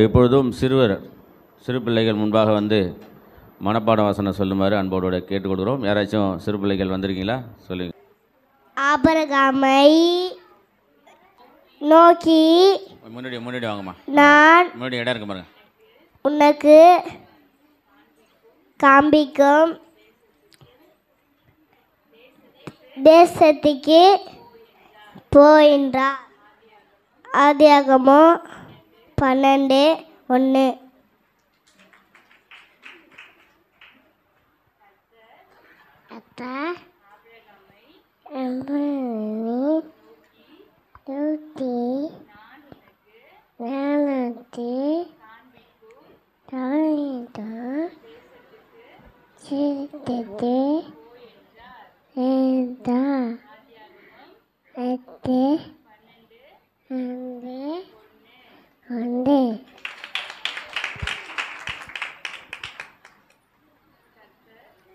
இப்பொழுதும் சிறு பிள்ளைகள் முன்பாக வந்து மனப்பாட வசனம் சொல்லுமாறு அன்போடு கேட்டுக்கொள்கிறோம். யாராச்சும் சிறு பிள்ளைகள் வந்திருக்கீங்களா? சொல்லுங்க. ஆபிரகாமை நோக்கி முன்னாடி வாங்கம்மா. நான் முன்னாடி இடம் இருக்கு பாருங்க. உனக்கு காண்பிக்கும் தேசத்துக்கு போ என்றார். ஆதியாகமம் 12:1.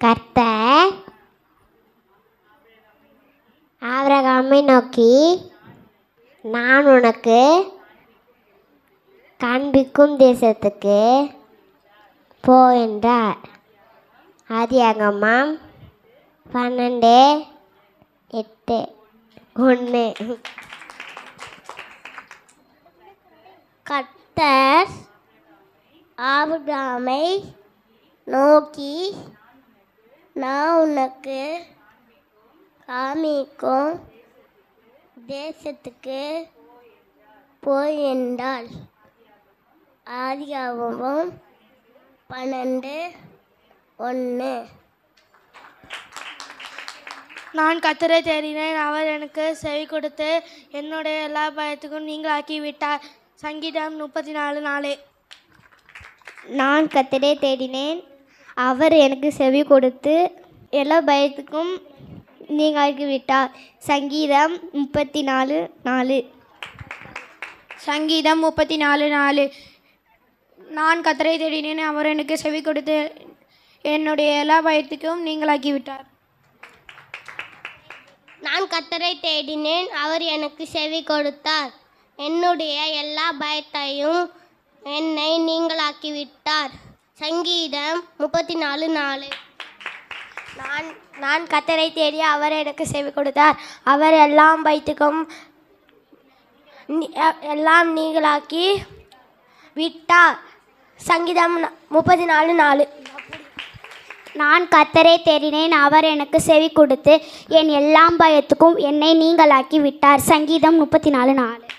கர்த்தர் ஆபிரகாமை நோக்கி நான் உனக்கு காண்பிக்கும் தேசத்துக்கு போ என்றார். ஆதியாகமம் 12:1. கர்த்தர் ஆபிரகாமை நோக்கி நான் உனக்கு காமிக்கும் தேசத்துக்கு போய் என்றால். ஆதியாகமம் 12:1. நான் கர்த்தரை தேடினேன், அவர் எனக்கு செவி கொடுத்து என்னுடைய எல்லா பயத்துக்கும் நீங்களாக்கி விட்டார். சங்கீதம் 34:4. நான் கர்த்தரை தேடினேன், அவர் எனக்கு செவி கொடுத்து எல்லா பயத்துக்கும் நீங்களாக்கி விட்டார். சங்கீதம் 34:4. சங்கீதம் 34:4. நான் கர்த்தரை தேடினேன், அவர் எனக்கு செவி கொடுத்து என்னுடைய எல்லா பயத்துக்கும் நீங்களாக்கி விட்டார். நான் கர்த்தரை தேடினேன், அவர் எனக்கு செவி கொடுத்தார். என்னுடைய எல்லா பயத்தையும் என்னை நீங்களாக்கி விட்டார். சங்கீதம் 34:4. நான் கர்த்தரை தேடி அவர் எனக்கு செவி கொடுத்தார். அவர் எல்லாம் பயத்துக்கும் எல்லாம் நீங்களாக்கி விட்டார். சங்கீதம் 34:4. நான் கர்த்தரை தேடினேன், அவர் எனக்கு செவி கொடுத்து என் எல்லாம் பயத்துக்கும் என்னை நீங்களாக்கி விட்டார். சங்கீதம் 34:4.